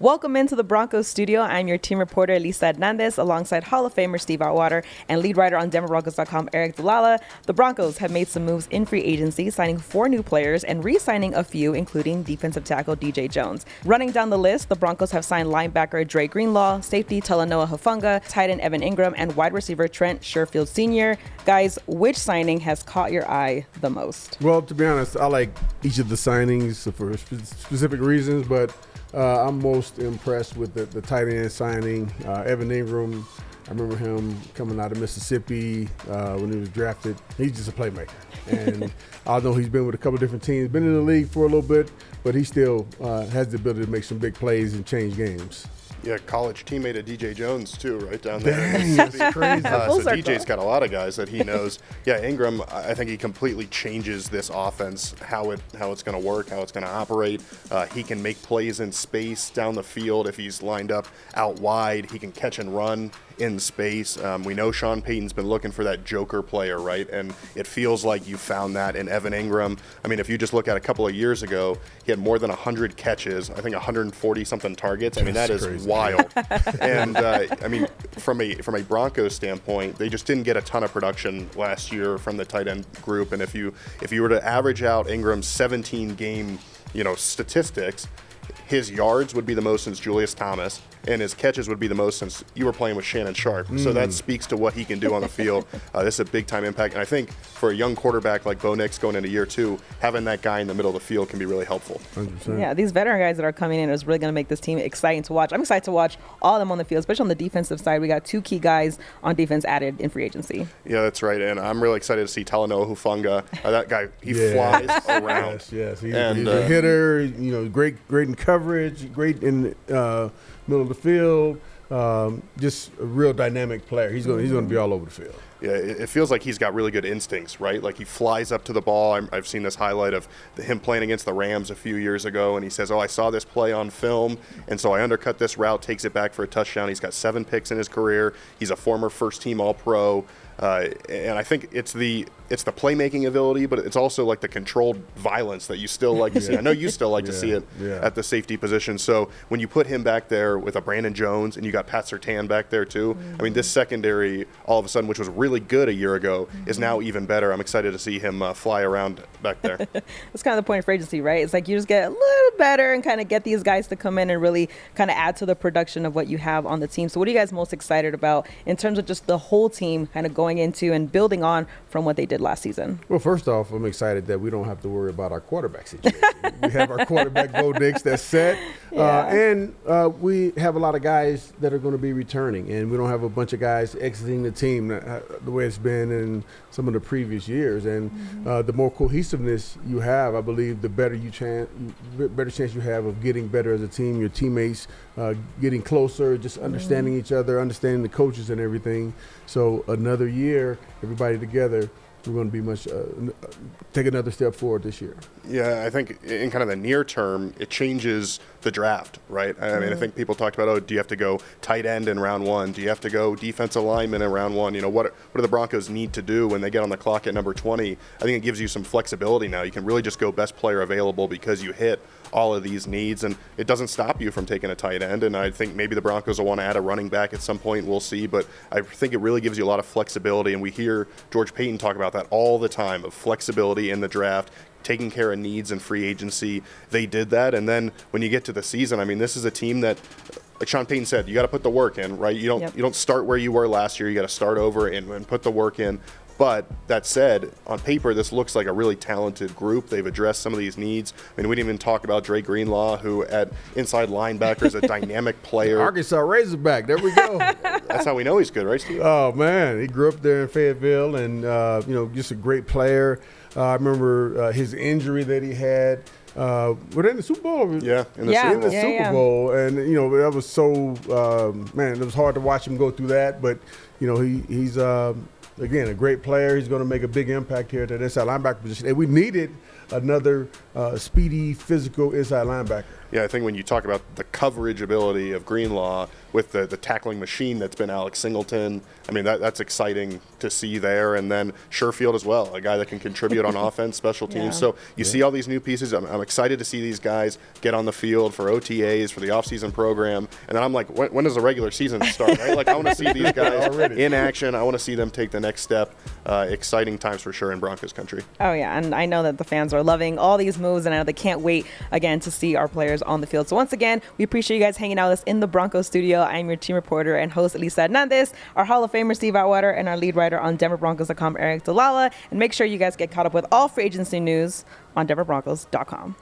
Welcome into the Broncos studio. I'm your team reporter, Elisa Hernandez, alongside Hall of Famer Steve Atwater and lead writer on DenverBroncos.com, Aric DiLalla. The Broncos have made some moves in free agency, signing 4 new players and re-signing a few, including defensive tackle DJ Jones. Running down the list, the Broncos have signed linebacker Dre Greenlaw, safety Talanoa Hufanga, tight end Evan Ingram, and wide receiver Trent Sherfield Sr. Guys, which signing has caught your eye the most? Well, to be honest, I like each of the signings for specific reasons, but I'm most impressed with the tight end signing. Evan Ingram, I remember him coming out of Mississippi when he was drafted. He's just a playmaker. And although he's been with a couple of different teams, been in the league for a little bit, but he still has the ability to make some big plays and change games. Yeah, college teammate of DJ Jones too, right down there. Dang, that's crazy. So DJ's got a lot of guys that he knows. Yeah, Ingram, I think he completely changes this offense, how it's going to work, how it's going to operate. He can make plays in space down the field if he's lined up out wide. He can catch and run in space. We know Sean Payton's been looking for that joker player, right? And it feels like you found that in Evan Ingram. I mean, if you just look at a couple of years ago, he had more than 100 catches, I think 140-something targets. I mean, that is crazy. Wild. And, I mean, from a Broncos standpoint, they just didn't get a ton of production last year from the tight end group. And if you were to average out Ingram's 17-game, statistics, his yards would be the most since Julius Thomas, and his catches would be the most since you were playing with Shannon Sharp. So that speaks to what he can do on the field. This is a big-time impact. And I think for a young quarterback like Bo Nix going into year 2, having that guy in the middle of the field can be really helpful. 100%. Yeah, these veteran guys that are coming in is really going to make this team exciting to watch. I'm excited to watch all of them on the field, especially on the defensive side. We got 2 key guys on defense added in free agency. Yeah, that's right. And I'm really excited to see Talanoa Hufanga. That guy, he flies around. Yes. He's a hitter, great in coverage, great in middle of the field, just a real dynamic player. He's going to be all over the field. Yeah, it feels like he's got really good instincts, right? Like he flies up to the ball. I've seen this highlight of him playing against the Rams a few years ago, and he says, I saw this play on film, and so I undercut this route, takes it back for a touchdown. He's got 7 picks in his career. He's a former first-team All-Pro. And I think it's the playmaking ability, but it's also like the controlled violence that you still like to see. I know you still like to see it at the safety position. So when you put him back there with a Brandon Jones and you got Pat Surtain back there too, I mean, this secondary all of a sudden, which was really good a year ago, is now even better. I'm excited to see him fly around back there. That's kind of the point of free agency, right? It's like you just get a little better and kind of get these guys to come in and really kind of add to the production of what you have on the team. So what are you guys most excited about in terms of just the whole team kind of going into and building on from what they did last season? Well, first off, I'm excited that we don't have to worry about our quarterback situation. We have our quarterback, Bo Nix, that's set. And we have a lot of guys that are going to be returning, and we don't have a bunch of guys exiting the team the way it's been in some of the previous years. And the more cohesiveness you have, I believe, the better chance you have of getting better as a team, your teammates getting closer, just understanding each other, understanding the coaches and everything. So another year, everybody together, we're going to be take another step forward this year. Yeah, I think in kind of the near term, it changes the draft, right? I mean, I think people talked about, do you have to go tight end in round 1? Do you have to go defensive lineman in round 1? What do the Broncos need to do when they get on the clock at number 20? I think it gives you some flexibility now. You can really just go best player available because you hit all of these needs, and it doesn't stop you from taking a tight end. And I think maybe the Broncos will want to add a running back at some point. We'll see. But I think it really gives you a lot of flexibility, and we hear George Paton talk about that all the time, of flexibility in the draft, taking care of needs in free agency. They did that, and then when you get to the season, I mean, this is a team that, like Sean Payton said, you got to put the work in, right? You don't start where you were last year. You got to start over and put the work in. But that said, on paper, this looks like a really talented group. They've addressed some of these needs. I mean, we didn't even talk about Dre Greenlaw, who at inside linebacker is a dynamic player. Arkansas Razorback. There we go. That's how we know he's good, right, Steve? Oh, man. He grew up there in Fayetteville and, just a great player. I remember his injury that he had. Were they in the Super Bowl? Yeah, in the Super Bowl. And, that was so, it was hard to watch him go through that. But, he's again, a great player. He's going to make a big impact here at that inside linebacker position. And we needed another speedy, physical inside linebacker. Yeah, I think when you talk about the coverage ability of Greenlaw with the tackling machine that's been Alex Singleton, I mean, that's exciting to see there. And then Sherfield as well, a guy that can contribute on offense, special teams. Yeah. So you see all these new pieces. I'm excited to see these guys get on the field for OTAs, for the offseason program. And then I'm like, when does the regular season start, right? Like, I want to see these guys in action. I want to see them take the next step. Exciting times for sure in Broncos country. Oh, yeah. And I know that the fans are loving all these moves, and I know they can't wait, again, to see our players on the field. So once again, we appreciate you guys hanging out with us in the Broncos studio. I'm your team reporter and host, Elisa Hernandez, our Hall of Famer, Steve Atwater, and our lead writer on DenverBroncos.com, Aric DiLalla. And make sure you guys get caught up with all free agency news on DenverBroncos.com.